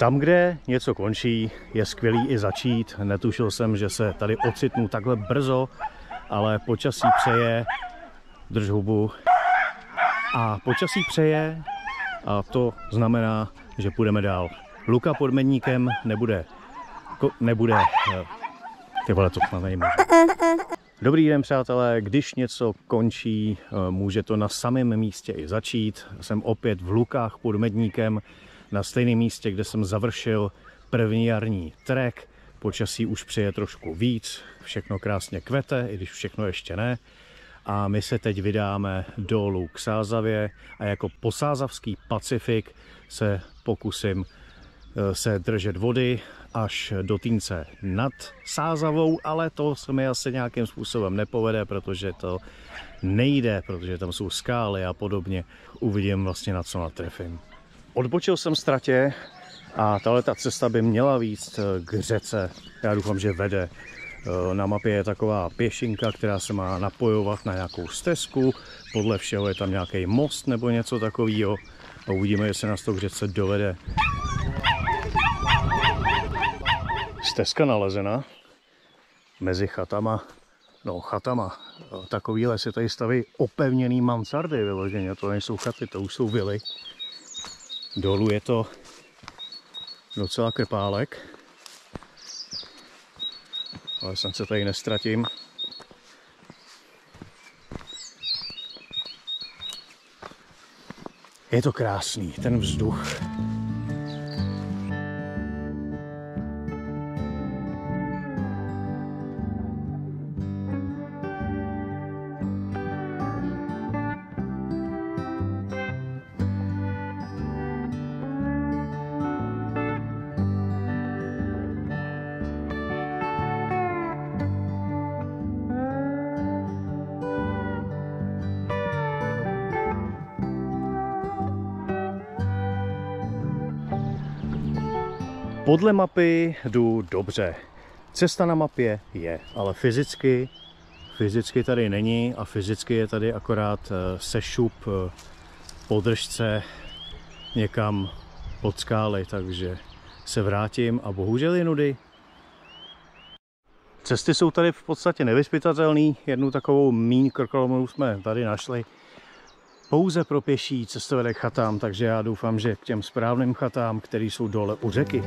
Tam, kde něco končí, je skvělý i začít. Netušil jsem, že se tady ocitnu takhle brzo, ale počasí přeje, drž hubu, a počasí přeje a to znamená, že půjdeme dál. Luka pod Medníkem nebude, ty vole, to snad nejde. Dobrý den, přátelé, když něco končí, může to na samém místě i začít. Jsem opět v Lukách pod Medníkem, na stejném místě, kde jsem završil první jarní trek. Počasí už přeje trošku víc, všechno krásně kvete, i když všechno ještě ne. A my se teď vydáme dolů k Sázavě a jako posázavský Pacifik se pokusím se držet vody až do Týnce nad Sázavou, ale to se mi asi nějakým způsobem nepovede, protože to nejde, protože tam jsou skály a podobně. Uvidím vlastně, na co natrefím. Odbočil jsem z tratě a tato cesta by měla vést k řece. Já doufám, že vede. Na mapě je taková pěšinka, která se má napojovat na nějakou stezku. Podle všeho je tam nějaký most nebo něco takového. A uvidíme, jestli nás to k řece dovede. Stezka nalezena mezi chatama. No, chatama. Takovýhle si tady staví opevněný mansardy vyloženě. To nejsou chaty, to už jsou vily. Dolů je to docela krpálek. Ale snad se tady nestratím. Je to krásný, ten vzduch. Podle mapy jdu dobře. Cesta na mapě je, ale fyzicky tady není a fyzicky je tady akorát sešup po držce někam pod skály, takže se vrátím a bohužel je nudy. Cesty jsou tady v podstatě nevyzpytatelné, jednu takovou míň krkolomnou jsme tady našli. Pouze pro pěší cesta vede k chatám, takže já doufám, že k těm správným chatám, které jsou dole u řeky.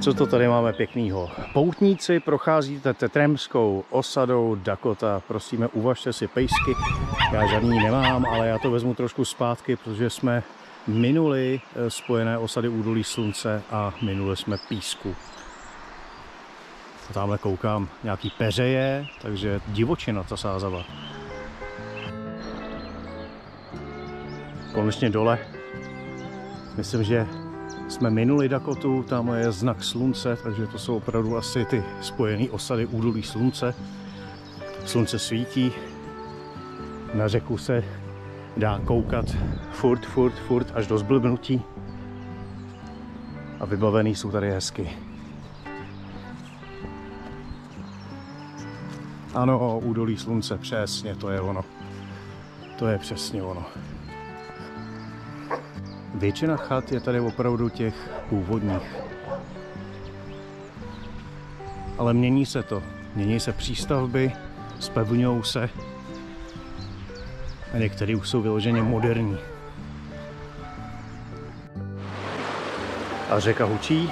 Co to tady máme pěknýho? Poutníci, procházíte Tetremskou osadou Dakota, prosíme, uvažte si pejsky. Já žádný nemám, ale já to vezmu trošku zpátky, protože jsme minuli spojené osady Údolí Slunce a minuli jsme Písku. A tamhle koukám, nějaký peřeje, takže divočina ta Sázava. Konečně dole. Myslím, že jsme minuli Dakotu, tam je znak slunce, takže to jsou opravdu asi ty spojené osady Údolí Slunce. Slunce svítí, na řeku se dá koukat furt až do zblbnutí. A vybavený jsou tady hezky. Ano, Údolí Slunce, přesně, to je ono. To je přesně ono. Většina chat je tady opravdu těch původních. Ale mění se to. Mění se přístavby, zpevňují se. A některé už jsou vyloženě moderní. A řeka hučí.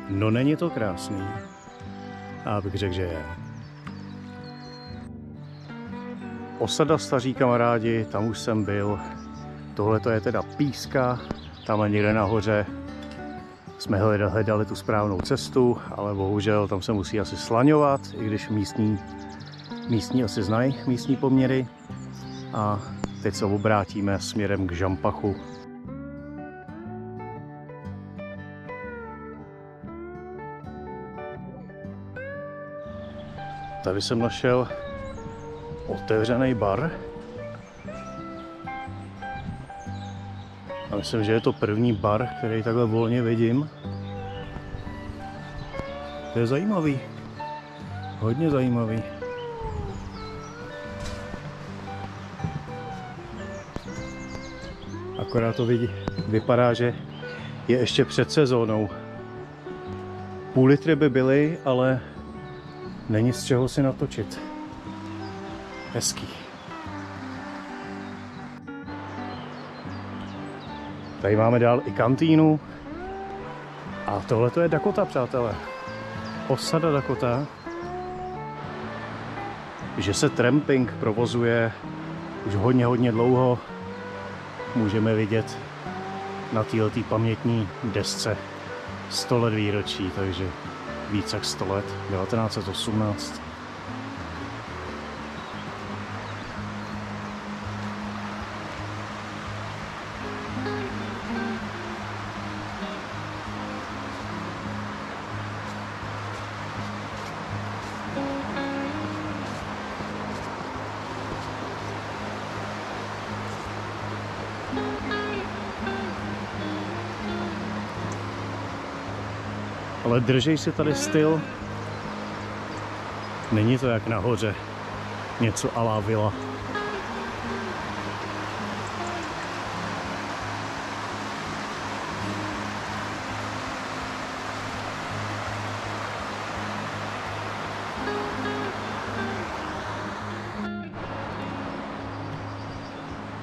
No není to krásný. Já bych řekl, že je. Osada Staří kamarádi, tam už jsem byl. Tohle to je teda Píska, tamhle někde nahoře jsme hledali tu správnou cestu, ale bohužel tam se musí asi slaňovat, i když místní asi znají místní poměry. A teď se obrátíme směrem k Žampachu. Tady jsem našel otevřený bar. A myslím, že je to první bar, který takhle volně vidím. To je zajímavý. Hodně zajímavý. Akorát to vypadá, že je ještě před sezónou. Půl litry by byly, ale není z čeho si natočit. Hezký. Tady máme dál i kantýnu. A tohle to je Dakota, přátelé. Osada Dakota. Že se tramping provozuje už hodně dlouho, můžeme vidět na této pamětní desce 100 let výročí, takže víc jak 100 let, 1918. Ale držej si tady styl. Není to jak nahoře. Něco à la villa.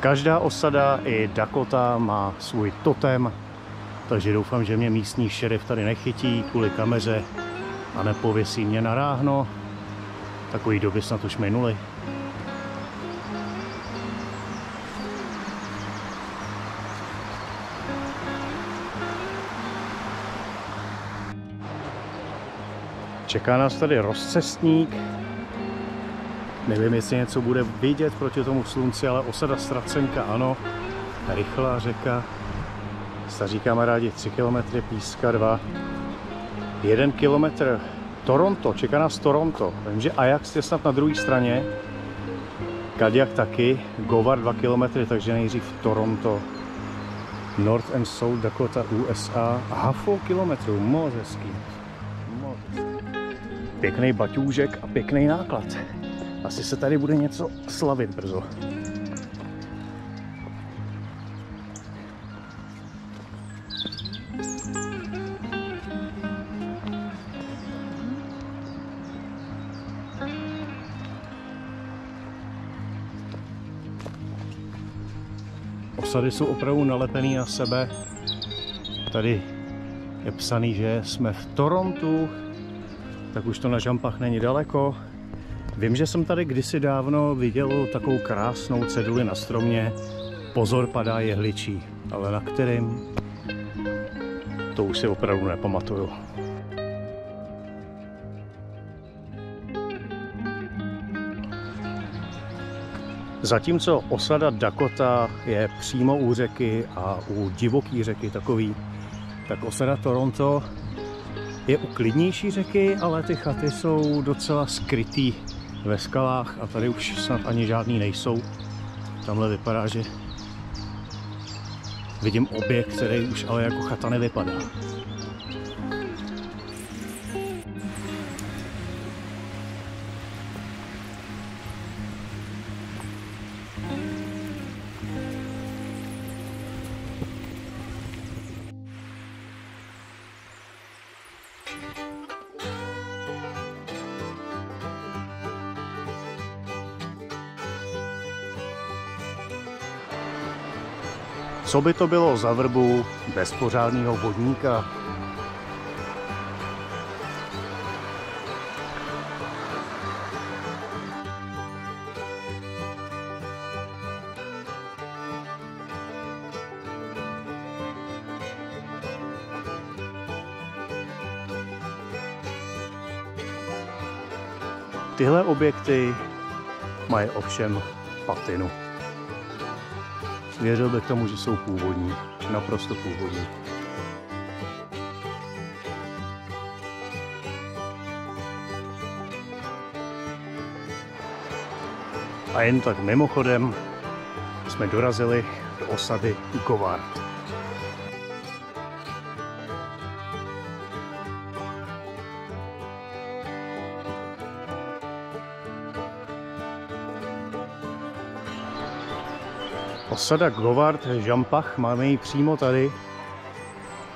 Každá osada i Dakota má svůj totem, takže doufám, že mě místní šerif tady nechytí kvůli kameře a nepověsí mě na ráhno. Takový doby snad už minuly. Čeká nás tady rozcestník. Nevím, jestli něco bude vidět proti tomu slunci, ale osada Ztracenka ano. Rychlá řeka. Staří kamarádi 3 km, Píska 2. 1 kilometr Toronto, čeká nás Toronto. Vím, že Ajax je snad na druhé straně. Kadiak taky. Govar 2 km, takže nejdřív Toronto. North and South Dakota, USA. Aha, půl kilometru, moc hezký. Pěkný baťůžek a pěkný náklad. Asi se tady bude něco slavit brzo. Osady jsou opravdu nalepený na sebe. Tady je psaný, že jsme v Torontu, tak už to na Žampach není daleko. Vím, že jsem tady kdysi dávno viděl takovou krásnou ceduli na stromě. Pozor, padá jehličí, ale na kterým? To už si opravdu nepamatuju. Zatímco osada Dakota je přímo u řeky a u divoké řeky takový, tak osada Toronto je u klidnější řeky, ale ty chaty jsou docela skrytý ve skalách a tady už snad ani žádný nejsou. Tamhle vypadá, že vidím objekt, který už ale jako chata nevypadá. Co by to bylo za vrbu bez pořádného vodníka? Tyhle objekty mají ovšem patinu. Věřil bych tomu, že jsou původní, naprosto původní. A jen tak mimochodem jsme dorazili do osady Govard. Osada Govard, Žampach, máme ji přímo tady.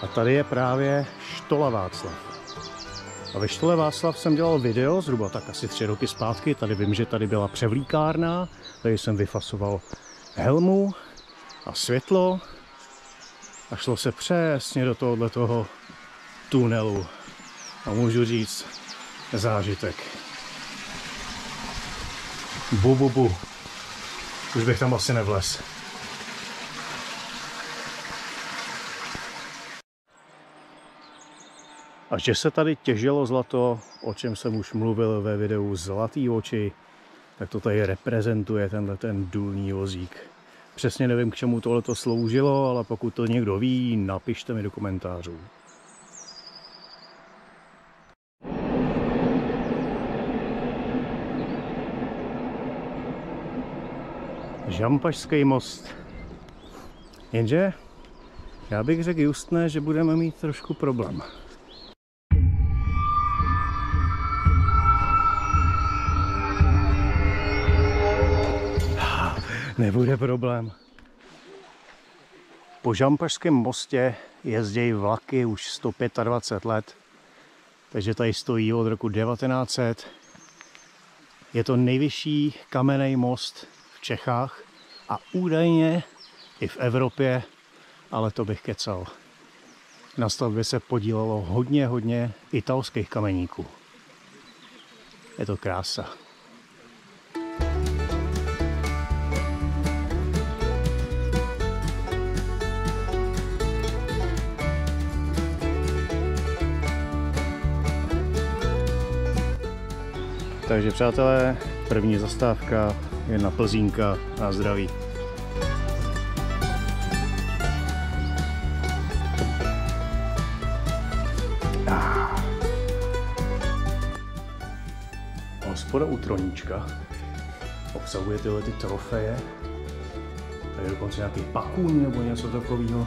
A tady je právě Štola Václav. A ve Štole Václav jsem dělal video, zhruba tak asi 3 roky zpátky. Tady vím, že tady byla převlíkárna, tady jsem vyfasoval helmu a světlo. A šlo se přesně do tohoto tunelu. A můžu říct, zážitek. Bu. Už bych tam asi nevlez. A že se tady těžilo zlato, o čem jsem už mluvil ve videu Zlatý oči, tak to tady reprezentuje ten důlní vozík. Přesně nevím, k čemu tohleto sloužilo, ale pokud to někdo ví, napište mi do komentářů. Žampašský most. Jenže já bych řekl Justné, že budeme mít trošku problém. Nebude problém. Po Žampašském mostě jezdí vlaky už 125 let, takže tady stojí od roku 1900. Je to nejvyšší kamenný most v Čechách a údajně i v Evropě, ale to bych kecal. Na stavbě se podílelo hodně italských kameníků. Je to krása. Takže přátelé, první zastávka je na Plzínka a zdraví. Hospoda u Troníčka obsahuje tyhle trofeje. Tady dokonce nějaký pakůň nebo něco takového.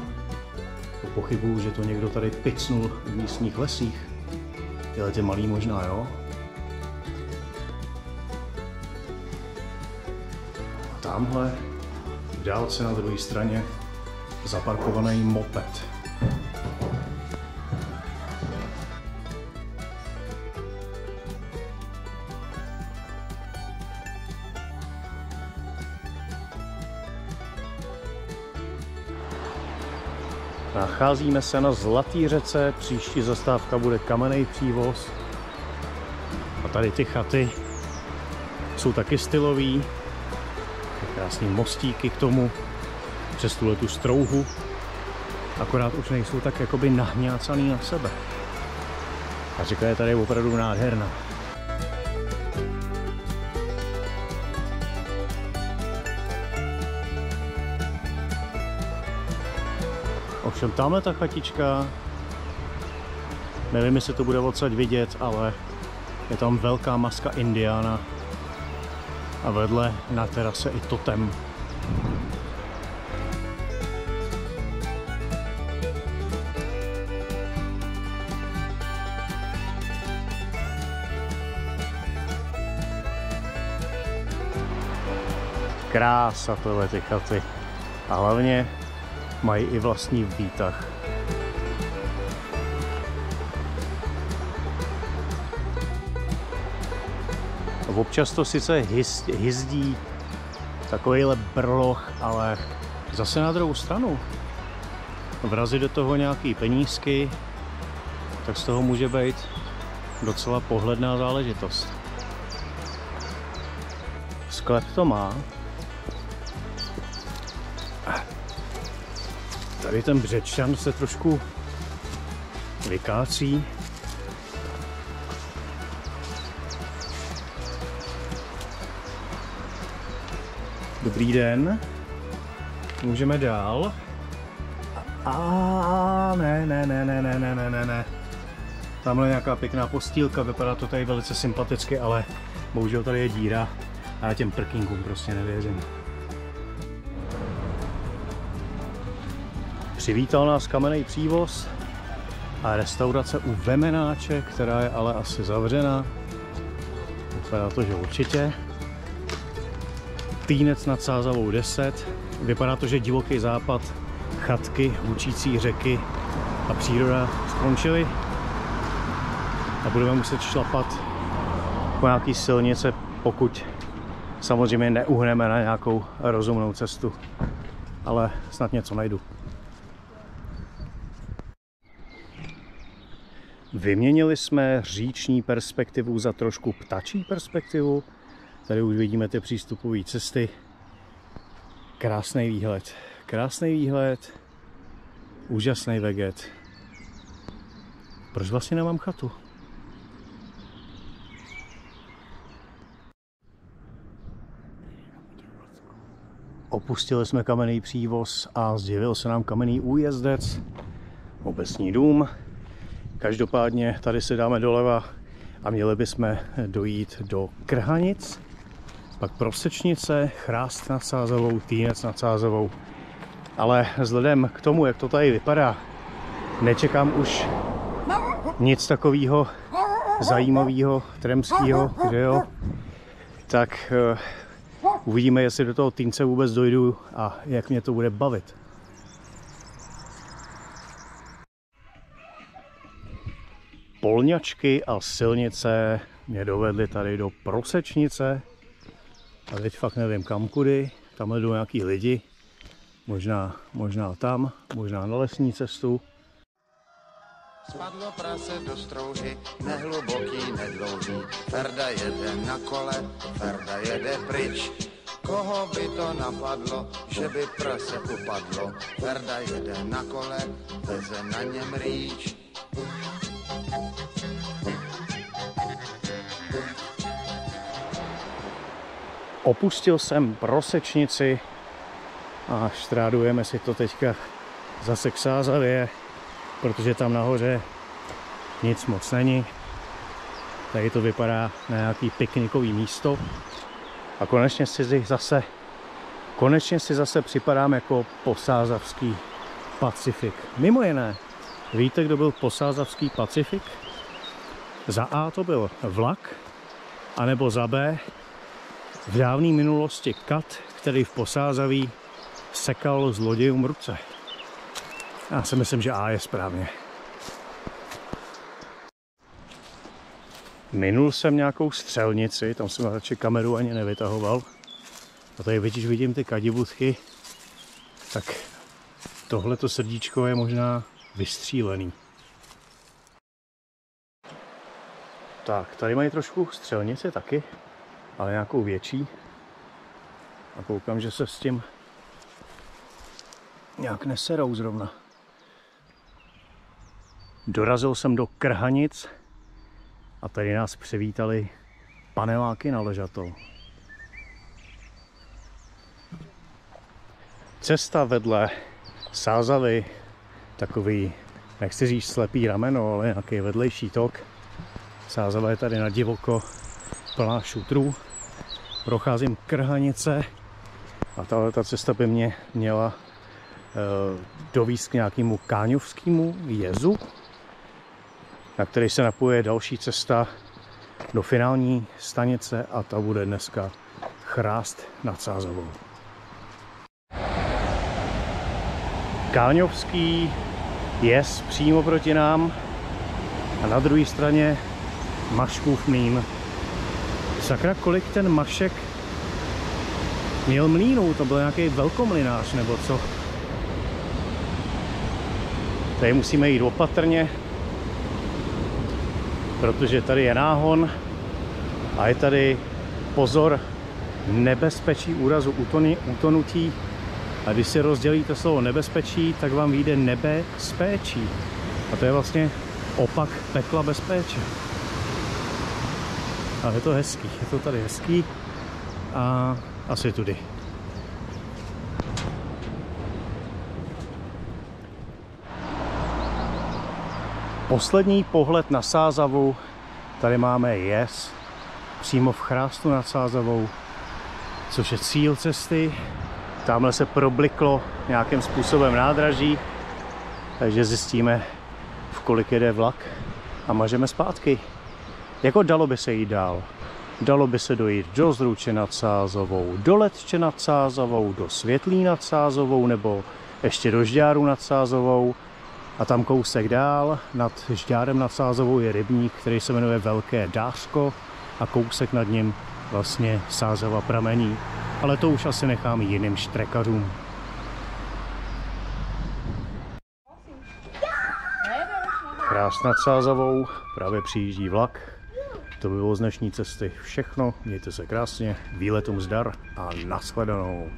Pochybuju, že to někdo tady picnul v místních lesích. Tyhle ty malý možná, jo? Tamhle v dálce na druhé straně zaparkovaný moped. Nacházíme se na Zlatý řece, příští zastávka bude Kamenný přívoz. A tady ty chaty jsou taky stylový. Krásný mostíky k tomu, přes tu strouhu, akorát už nejsou tak jakoby nahňácaný na sebe. A řeka je tady opravdu nádherná. Ovšem tamhle ta chatička, nevím, jestli to bude odsaď vidět, ale je tam velká maska indiána. A vedle na terase i totem. Krása tohle ty chaty. A hlavně mají i vlastní výtah. Občas to sice hyzdí takovýhle brloch, ale zase na druhou stranu vrazit do toho nějaký penízky, tak z toho může být docela pohledná záležitost. Sklep to má. Tady ten Břečan se trošku vykácí. Dobrý den. Můžeme dál. Ne. Tamhle nějaká pěkná postýlka, vypadá to tady velice sympaticky, ale bohužel tady je díra a já těm prkínkům prostě nevěřím. Přivítal nás Kamenný přívoz a restaurace u Vemenáče, která je ale asi zavřena. Vypadá to, že určitě. Týnec nad Sázavou 10. Vypadá to, že divoký západ, chatky, hučící řeky a příroda skončily. A budeme muset šlapat po nějaký silnice, pokud samozřejmě neuhneme na nějakou rozumnou cestu. Ale snad něco najdu. Vyměnili jsme říční perspektivu za trošku ptačí perspektivu. Tady už vidíme ty přístupové cesty. Krásný výhled, úžasný veget. Proč vlastně nemám chatu? Opustili jsme Kamenný přívoz a zjevil se nám Kamenný újezdec, obecní dům. Každopádně tady si dáme doleva a měli bychom dojít do Krhanic, pak Prosečnice, Chrást nad Sázavou, Týnec nad Sázavou. Ale vzhledem k tomu, jak to tady vypadá, nečekám už nic takového zajímavého, tremského, že jo? Tak uvidíme, jestli do toho Týnce vůbec dojdu a jak mě to bude bavit. Polňačky a silnice mě dovedly tady do Prosečnice a teď fakt nevím kam kudy, tamhle jdou nějaký lidi, možná tam, možná na lesní cestu. Spadlo prase do strouhy, nehluboký, nedlouhý, Ferda jede na kole, Ferda jede pryč. Koho by to napadlo, že by prase upadlo, Ferda jede na kole, veze na něm rýč. Opustil jsem Prosečnici a štrádujeme si to teďka zase k Sázavě, protože tam nahoře nic moc není. Tady to vypadá na nějaký piknikový místo a konečně si zase připadám jako posázavský Pacifik. Mimo jiné, víte, kdo byl posázavský Pacifik? Za A to byl vlak, anebo za B v dávné minulosti kat, který v Posázaví sekal zlodějům ruce. Já si myslím, že A je správně. Minul jsem nějakou střelnici, tam jsem radši kameru ani nevytahoval. A tady vidím ty kadibudky, tak tohleto srdíčko je možná vystřílený. Tak, tady mají trošku střelnici taky, ale nějakou větší. A koukám, že se s tím nějak neserou zrovna. Dorazil jsem do Krhanic a tady nás přivítali paneláky na ležatou. Cesta vedle Sázavy, takový, nechci říct slepý rameno, ale nějaký vedlejší tok. Sázava je tady na divoko, plná šutrů. Procházím Krhanice a tato cesta by mě měla dovízt k nějakému Káňovskému jezu, na který se napojuje další cesta do finální stanice a ta bude dneska Chrást nad Sázavou. Káňovský jez přímo proti nám a na druhé straně Maškův mlýn. Sakra, kolik ten Mašek měl mlýnů, to byl nějaký velkomlynář nebo co? Tady musíme jít opatrně, protože tady je náhon a je tady pozor, nebezpečí úrazu utonutí. A když si rozdělíte slovo nebezpečí, tak vám vyjde nebezpečí. A to je vlastně opak pekla bez péče. Ale je to hezký, je to tady hezký a asi tudy. Poslední pohled na Sázavu. Tady máme jez přímo v chrástu nad Sázavou, což je cíl cesty. Tamhle se probliklo nějakým způsobem nádraží, takže zjistíme, v kolik jede vlak a mažeme zpátky. Jako dalo by se jít dál. Dalo by se dojít do Zruče nad Sázavou, do Letče nad Sázavou, do Světlí nad Sázavou nebo ještě do Žďáru nad Sázavou. A tam kousek dál, nad Žďárem nad Sázavou je rybník, který se jmenuje Velké Dářko a kousek nad ním vlastně Sázava pramení. Ale to už asi nechám jiným štrekařům. Chrást nad Sázavou, právě přijíždí vlak. To by bylo z dnešní cesty všechno. Mějte se krásně, výletům zdar a nashledanou.